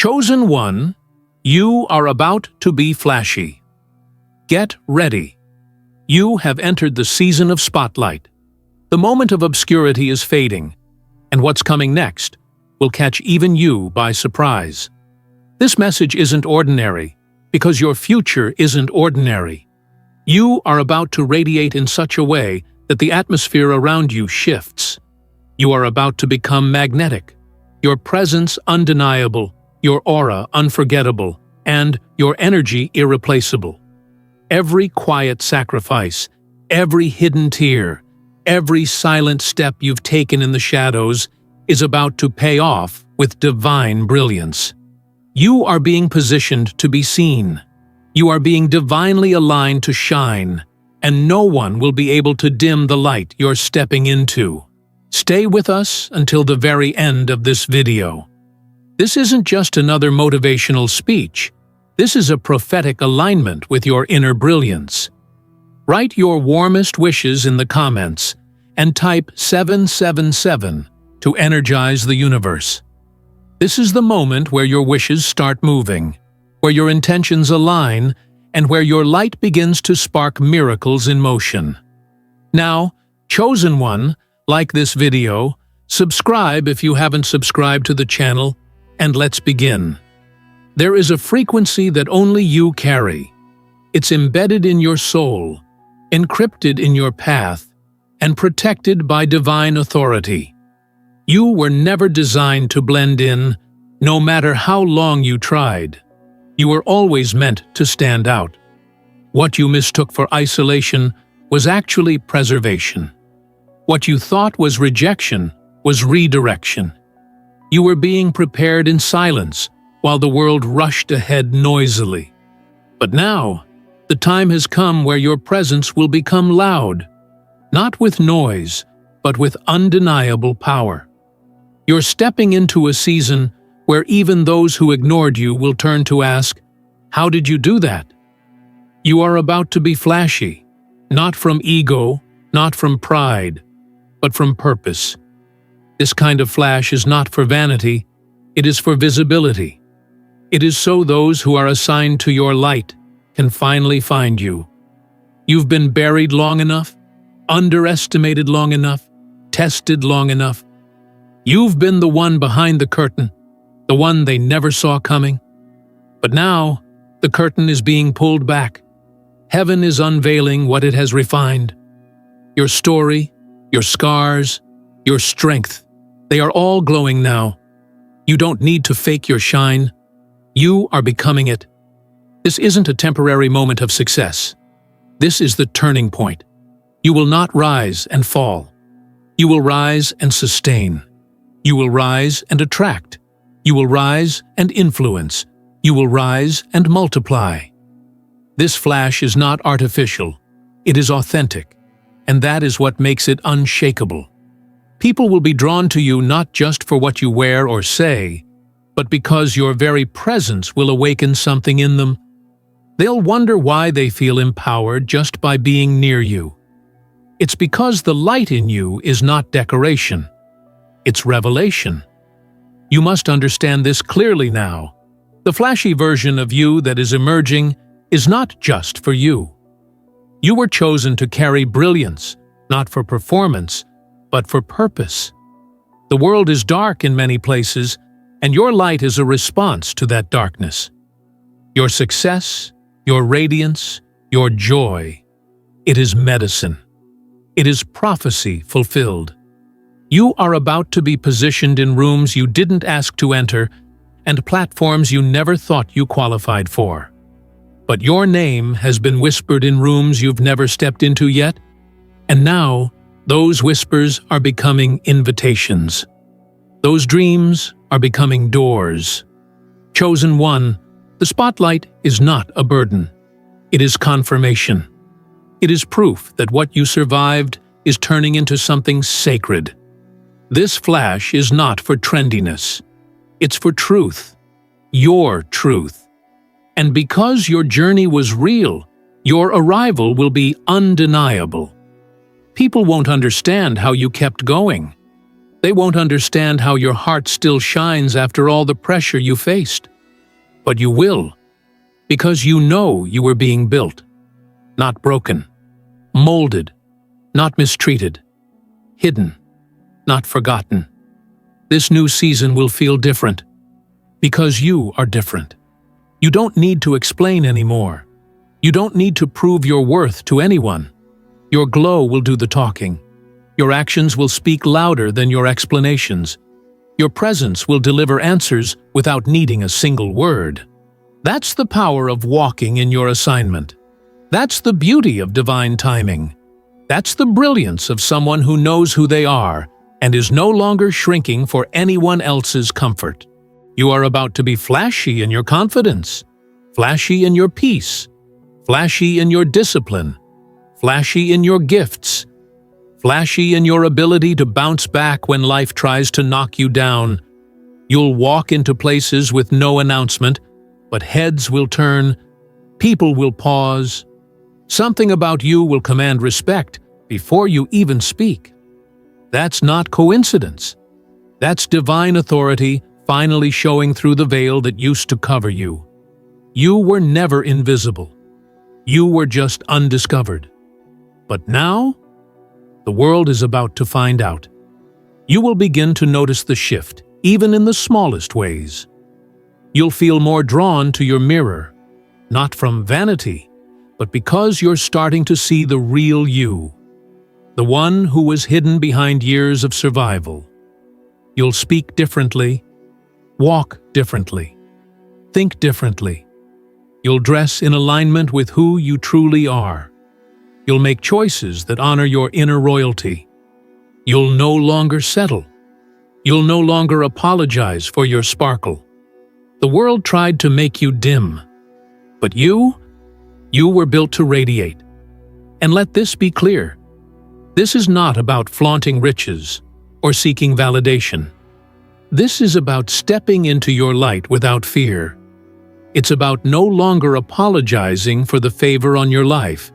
Chosen one, you are about to be flashy. Get ready. You have entered the season of spotlight. The moment of obscurity is fading, and what's coming next will catch even you by surprise. This message isn't ordinary, because your future isn't ordinary. You are about to radiate in such a way that the atmosphere around you shifts. You are about to become magnetic, your presence undeniable, your aura unforgettable, and your energy irreplaceable. Every quiet sacrifice, every hidden tear, every silent step you've taken in the shadows is about to pay off with divine brilliance. You are being positioned to be seen. You are being divinely aligned to shine, and no one will be able to dim the light you're stepping into. Stay with us until the very end of this video. This isn't just another motivational speech. This is a prophetic alignment with your inner brilliance. Write your warmest wishes in the comments and type 777 to energize the universe. This is the moment where your wishes start moving, where your intentions align, and where your light begins to spark miracles in motion. Now, chosen one, like this video, subscribe if you haven't subscribed to the channel, and let's begin. There is a frequency that only you carry. It's embedded in your soul, encrypted in your path, and protected by divine authority. You were never designed to blend in, no matter how long you tried. You were always meant to stand out. What you mistook for isolation was actually preservation. What you thought was rejection was redirection. You were being prepared in silence while the world rushed ahead noisily. But now, the time has come where your presence will become loud, not with noise, but with undeniable power. You're stepping into a season where even those who ignored you will turn to ask, "How did you do that?" You are about to be flashy, not from ego, not from pride, but from purpose. This kind of flash is not for vanity, it is for visibility. It is so those who are assigned to your light can finally find you. You've been buried long enough, underestimated long enough, tested long enough. You've been the one behind the curtain, the one they never saw coming. But now, the curtain is being pulled back. Heaven is unveiling what it has refined. Your story, your scars, your strength, they are all glowing now. You don't need to fake your shine. You are becoming it. This isn't a temporary moment of success. This is the turning point. You will not rise and fall. You will rise and sustain. You will rise and attract. You will rise and influence. You will rise and multiply. This flash is not artificial. It is authentic. And that is what makes it unshakable. People will be drawn to you not just for what you wear or say, but because your very presence will awaken something in them. They'll wonder why they feel empowered just by being near you. It's because the light in you is not decoration. It's revelation. You must understand this clearly now. The flashy version of you that is emerging is not just for you. You were chosen to carry brilliance, not for performance, but for purpose. The world is dark in many places, and your light is a response to that darkness. Your success, your radiance, your joy, it is medicine. It is prophecy fulfilled. You are about to be positioned in rooms you didn't ask to enter and platforms you never thought you qualified for. But your name has been whispered in rooms you've never stepped into yet, and now those whispers are becoming invitations. Those dreams are becoming doors. Chosen one, the spotlight is not a burden. It is confirmation. It is proof that what you survived is turning into something sacred. This flash is not for trendiness. It's for truth. Your truth. And because your journey was real, your arrival will be undeniable. People won't understand how you kept going. They won't understand how your heart still shines after all the pressure you faced. But you will, because you know you were being built, not broken, molded, not mistreated, hidden, not forgotten. This new season will feel different, because you are different. You don't need to explain anymore. You don't need to prove your worth to anyone. Your glow will do the talking. Your actions will speak louder than your explanations. Your presence will deliver answers without needing a single word. That's the power of walking in your assignment. That's the beauty of divine timing. That's the brilliance of someone who knows who they are and is no longer shrinking for anyone else's comfort. You are about to be flashy in your confidence, flashy in your peace, flashy in your discipline, flashy in your gifts, flashy in your ability to bounce back when life tries to knock you down. You'll walk into places with no announcement, but heads will turn, people will pause. Something about you will command respect before you even speak. That's not coincidence. That's divine authority finally showing through the veil that used to cover you. You were never invisible. You were just undiscovered. But now, the world is about to find out. You will begin to notice the shift, even in the smallest ways. You'll feel more drawn to your mirror, not from vanity, but because you're starting to see the real you, the one who was hidden behind years of survival. You'll speak differently, walk differently, think differently. You'll dress in alignment with who you truly are. You'll make choices that honor your inner royalty. You'll no longer settle. You'll no longer apologize for your sparkle. The world tried to make you dim, but you were built to radiate. And let this be clear. This is not about flaunting riches or seeking validation. This is about stepping into your light without fear. It's about no longer apologizing for the favor on your life.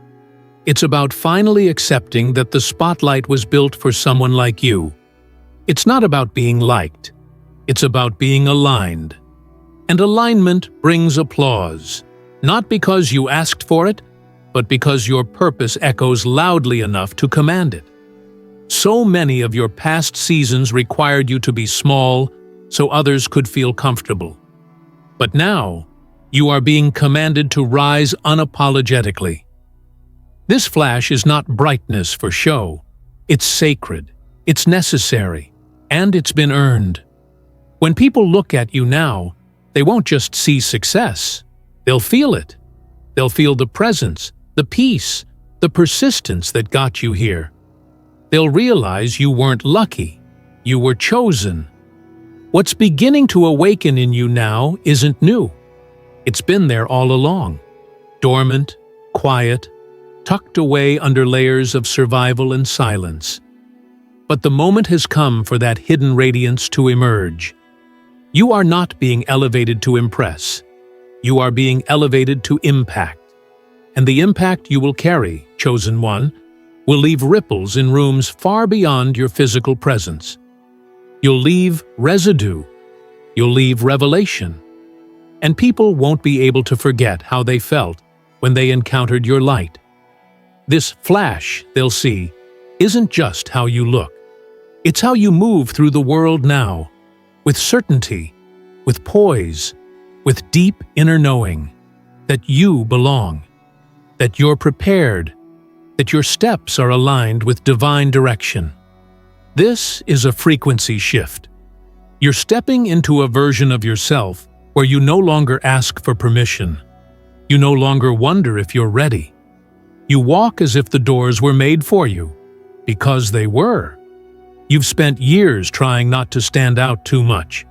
It's about finally accepting that the spotlight was built for someone like you. It's not about being liked. It's about being aligned. And alignment brings applause, not because you asked for it, but because your purpose echoes loudly enough to command it. So many of your past seasons required you to be small so others could feel comfortable. But now, you are being commanded to rise unapologetically. This flash is not brightness for show. It's sacred, it's necessary, and it's been earned. When people look at you now, they won't just see success. They'll feel it. They'll feel the presence, the peace, the persistence that got you here. They'll realize you weren't lucky. You were chosen. What's beginning to awaken in you now isn't new. It's been there all along. Dormant, quiet, tucked away under layers of survival and silence. But the moment has come for that hidden radiance to emerge. You are not being elevated to impress. You are being elevated to impact. And the impact you will carry, chosen one, will leave ripples in rooms far beyond your physical presence. You'll leave residue. You'll leave revelation. And people won't be able to forget how they felt when they encountered your light. This flash, they'll see, isn't just how you look. It's how you move through the world now, with certainty, with poise, with deep inner knowing that you belong, that you're prepared, that your steps are aligned with divine direction. This is a frequency shift. You're stepping into a version of yourself where you no longer ask for permission. You no longer wonder if you're ready. You walk as if the doors were made for you, because they were. You've spent years trying not to stand out too much.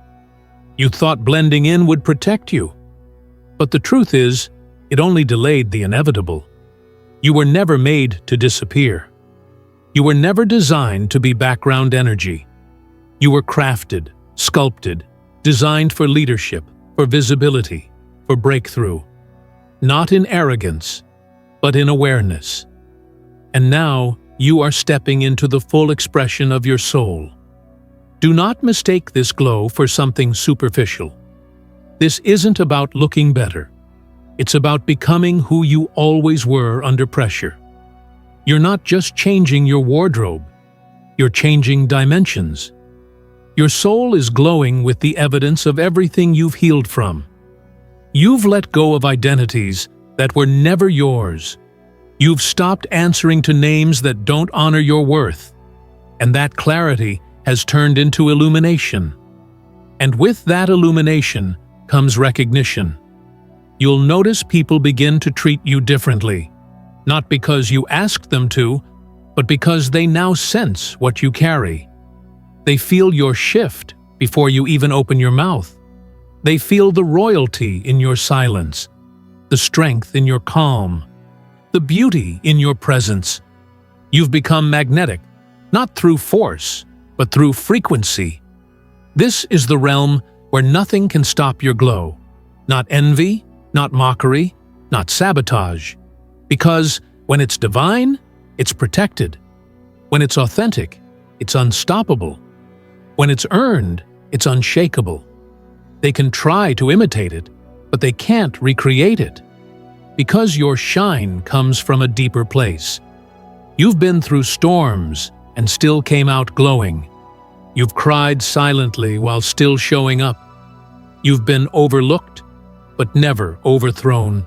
You thought blending in would protect you. But the truth is, it only delayed the inevitable. You were never made to disappear. You were never designed to be background energy. You were crafted, sculpted, designed for leadership, for visibility, for breakthrough. Not in arrogance, but in awareness. And now you are stepping into the full expression of your soul. Do not mistake this glow for something superficial. This isn't about looking better. It's about becoming who you always were under pressure. You're not just changing your wardrobe. You're changing dimensions. Your soul is glowing with the evidence of everything you've healed from. You've let go of identities that were never yours. You've stopped answering to names that don't honor your worth. And that clarity has turned into illumination. And with that illumination comes recognition. You'll notice people begin to treat you differently, not because you asked them to, but because they now sense what you carry. They feel your shift before you even open your mouth. They feel the royalty in your silence, the strength in your calm, the beauty in your presence. You've become magnetic, not through force, but through frequency. This is the realm where nothing can stop your glow. Not envy, not mockery, not sabotage. Because when it's divine, it's protected. When it's authentic, it's unstoppable. When it's earned, it's unshakable. They can try to imitate it, but they can't recreate it. Because your shine comes from a deeper place. You've been through storms and still came out glowing. You've cried silently while still showing up. You've been overlooked, but never overthrown.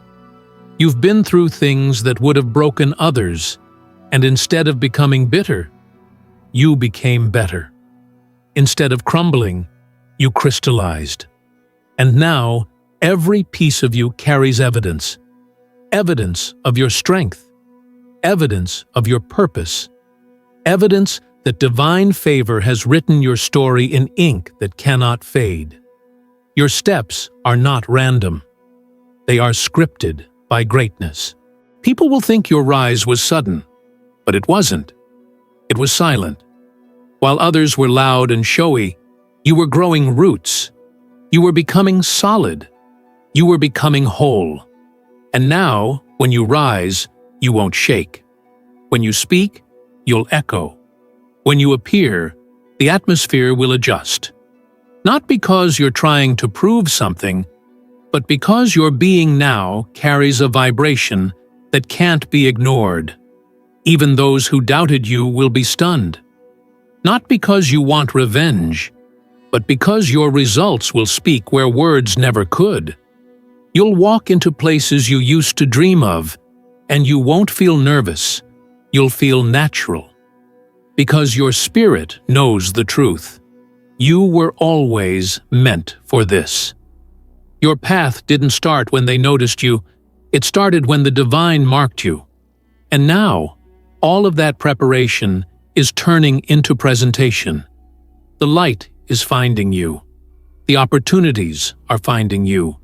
You've been through things that would have broken others, and instead of becoming bitter, you became better. Instead of crumbling, you crystallized. And now, every piece of you carries evidence. Evidence of your strength. Evidence of your purpose. Evidence that divine favor has written your story in ink that cannot fade. Your steps are not random. They are scripted by greatness. People will think your rise was sudden, but it wasn't. It was silent. While others were loud and showy, you were growing roots. You were becoming solid. You were becoming whole. And now, when you rise, you won't shake. When you speak, you'll echo. When you appear, the atmosphere will adjust. Not because you're trying to prove something, but because your being now carries a vibration that can't be ignored. Even those who doubted you will be stunned. Not because you want revenge, but because your results will speak where words never could. You'll walk into places you used to dream of, and you won't feel nervous. You'll feel natural. Because your spirit knows the truth. You were always meant for this. Your path didn't start when they noticed you. It started when the divine marked you. And now, all of that preparation is turning into presentation. The light is finding you. The opportunities are finding you.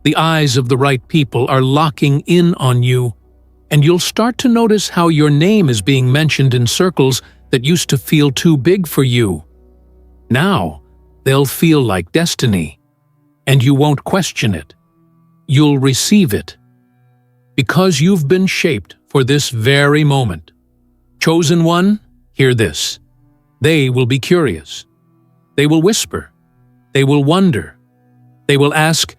The eyes of the right people are locking in on you, and you'll start to notice how your name is being mentioned in circles that used to feel too big for you. Now, they'll feel like destiny, and you won't question it. You'll receive it. Because you've been shaped for this very moment. Chosen one, hear this. They will be curious. They will whisper. They will wonder. They will ask,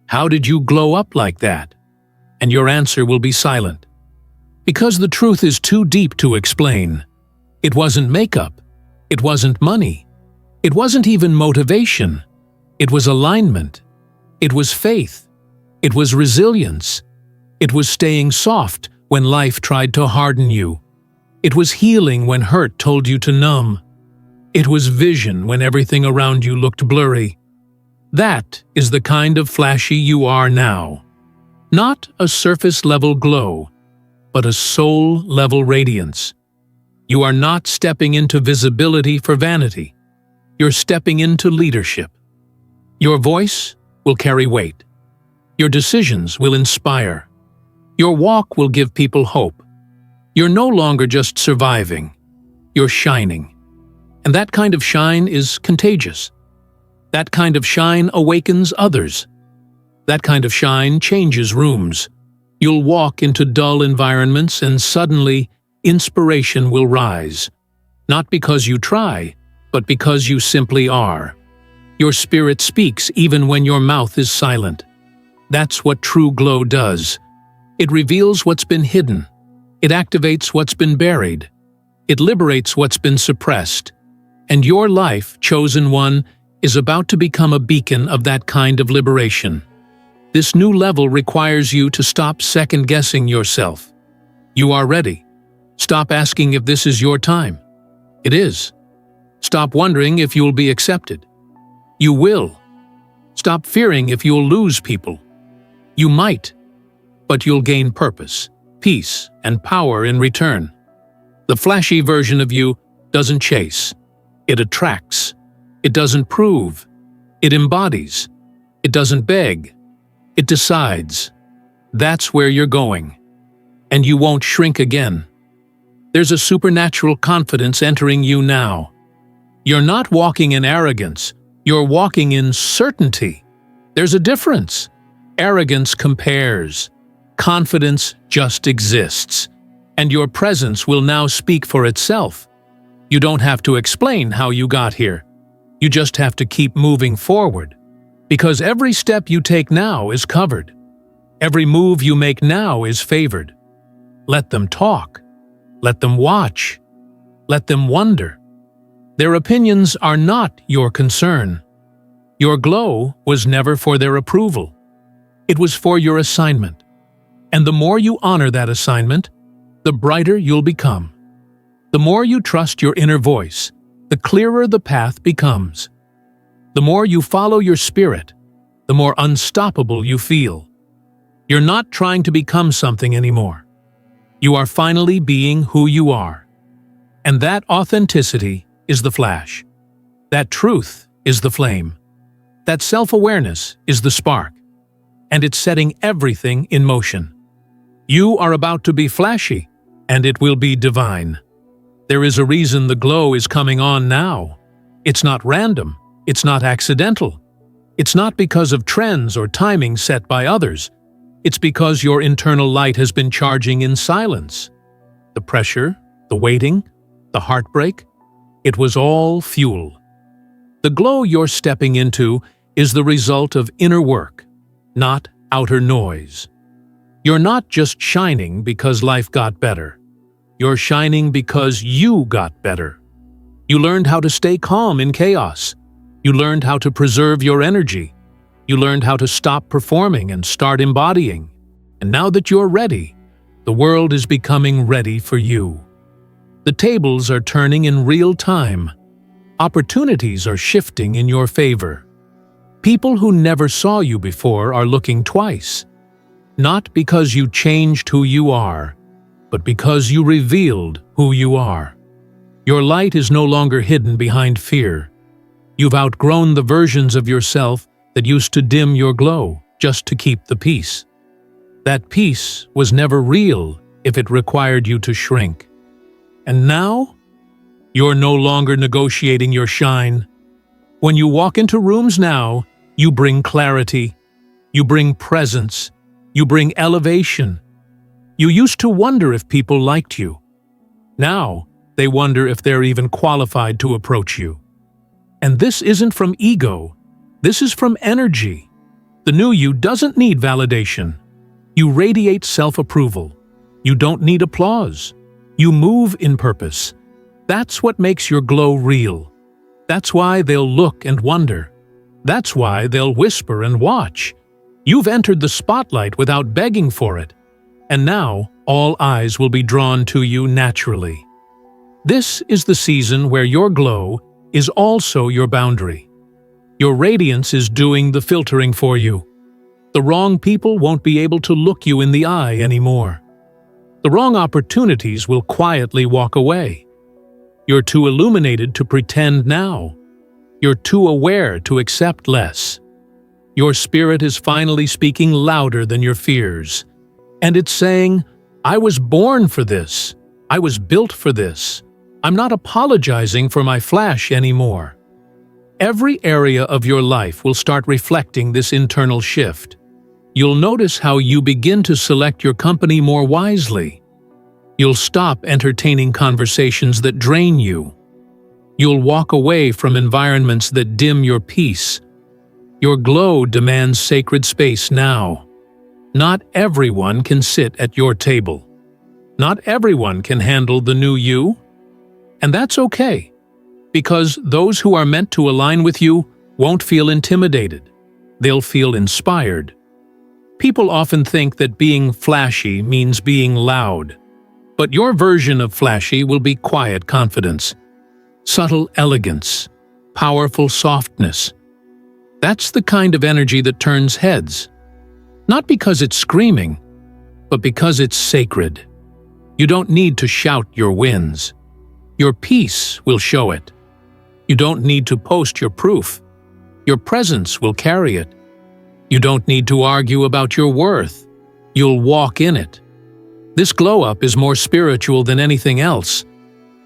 "How did you glow up like that?" And your answer will be silent. Because the truth is too deep to explain. It wasn't makeup. It wasn't money. It wasn't even motivation. It was alignment. It was faith. It was resilience. It was staying soft when life tried to harden you. It was healing when hurt told you to numb. It was vision when everything around you looked blurry. That is the kind of flashy you are now. Not a surface-level glow, but a soul-level radiance. You are not stepping into visibility for vanity. You're stepping into leadership. Your voice will carry weight. Your decisions will inspire. Your walk will give people hope. You're no longer just surviving. You're shining. And that kind of shine is contagious. That kind of shine awakens others. That kind of shine changes rooms. You'll walk into dull environments and suddenly inspiration will rise. Not because you try, but because you simply are. Your spirit speaks even when your mouth is silent. That's what true glow does. It reveals what's been hidden. It activates what's been buried. It liberates what's been suppressed. And your life, chosen one, is about to become a beacon of that kind of liberation. This new level requires you to stop second-guessing yourself. You are ready. Stop asking if this is your time. It is. Stop wondering if you'll be accepted. You will. Stop fearing if you'll lose people. You might, but you'll gain purpose, peace, and power in return. The flashy version of you doesn't chase. It attracts. It doesn't prove. It embodies. It doesn't beg. It decides. That's where you're going. And you won't shrink again. There's a supernatural confidence entering you now. You're not walking in arrogance. You're walking in certainty. There's a difference. Arrogance compares. Confidence just exists. And your presence will now speak for itself. You don't have to explain how you got here. You just have to keep moving forward. Because every step you take now is covered. Every move you make now is favored. Let them talk. Let them watch. Let them wonder. Their opinions are not your concern. Your glow was never for their approval. It was for your assignment. And the more you honor that assignment, the brighter you'll become. The more you trust your inner voice, the clearer the path becomes. The more you follow your spirit, the more unstoppable you feel. You're not trying to become something anymore. You are finally being who you are. And that authenticity is the flash. That truth is the flame. That self-awareness is the spark. And it's setting everything in motion. You are about to be flashy, and it will be divine. There is a reason the glow is coming on now. It's not random. It's not accidental. It's not because of trends or timing set by others. It's because your internal light has been charging in silence. The pressure, the waiting, the heartbreak, it was all fuel. The glow you're stepping into is the result of inner work, not outer noise. You're not just shining because life got better. You're shining because you got better. You learned how to stay calm in chaos. You learned how to preserve your energy. You learned how to stop performing and start embodying. And now that you're ready, the world is becoming ready for you. The tables are turning in real time. Opportunities are shifting in your favor. People who never saw you before are looking twice. Not because you changed who you are, but because you revealed who you are. Your light is no longer hidden behind fear. You've outgrown the versions of yourself that used to dim your glow just to keep the peace. That peace was never real if it required you to shrink. And now, you're no longer negotiating your shine. When you walk into rooms now, you bring clarity, you bring presence, you bring elevation. You used to wonder if people liked you. Now, they wonder if they're even qualified to approach you. And this isn't from ego. This is from energy. The new you doesn't need validation. You radiate self-approval. You don't need applause. You move in purpose. That's what makes your glow real. That's why they'll look and wonder. That's why they'll whisper and watch. You've entered the spotlight without begging for it. And now, all eyes will be drawn to you naturally. This is the season where your glow is also your boundary. Your radiance is doing the filtering for you. The wrong people won't be able to look you in the eye anymore. The wrong opportunities will quietly walk away. You're too illuminated to pretend now. You're too aware to accept less. Your spirit is finally speaking louder than your fears. And it's saying, I was born for this. I was built for this. I'm not apologizing for my flash anymore. Every area of your life will start reflecting this internal shift. You'll notice how you begin to select your company more wisely. You'll stop entertaining conversations that drain you. You'll walk away from environments that dim your peace. Your glow demands sacred space now. Not everyone can sit at your table. Not everyone can handle the new you. And that's okay, because those who are meant to align with you won't feel intimidated. They'll feel inspired. People often think that being flashy means being loud. But your version of flashy will be quiet confidence, subtle elegance, powerful softness. That's the kind of energy that turns heads. Not because it's screaming, but because it's sacred. You don't need to shout your wins. Your peace will show it. You don't need to post your proof. Your presence will carry it. You don't need to argue about your worth. You'll walk in it. This glow-up is more spiritual than anything else.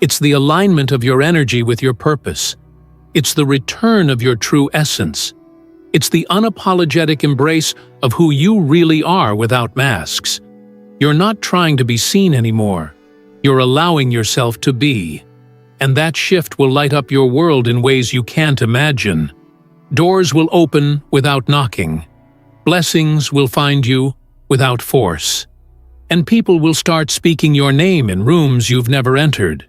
It's the alignment of your energy with your purpose. It's the return of your true essence. It's the unapologetic embrace of who you really are without masks. You're not trying to be seen anymore. You're allowing yourself to be. And that shift will light up your world in ways you can't imagine. Doors will open without knocking. Blessings will find you without force. And people will start speaking your name in rooms you've never entered.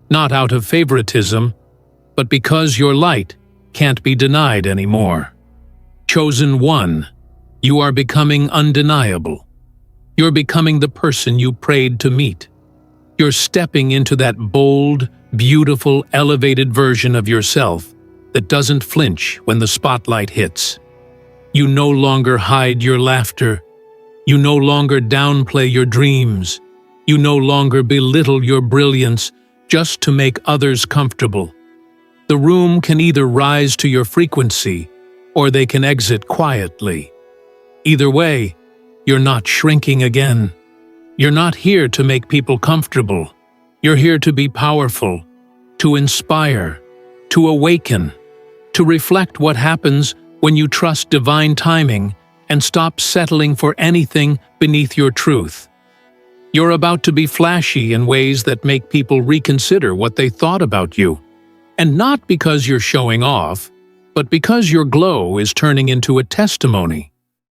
Not out of favoritism, but because your light can't be denied anymore. Chosen one, you are becoming undeniable. You're becoming the person you prayed to meet. You're stepping into that bold, beautiful, elevated version of yourself that doesn't flinch when the spotlight hits. You no longer hide your laughter. You no longer downplay your dreams. You no longer belittle your brilliance just to make others comfortable. The room can either rise to your frequency or they can exit quietly. Either way, you're not shrinking again. You're not here to make people comfortable. You're here to be powerful, to inspire, to awaken, to reflect what happens when you trust divine timing and stop settling for anything beneath your truth. You're about to be flashy in ways that make people reconsider what they thought about you. And not because you're showing off, but because your glow is turning into a testimony.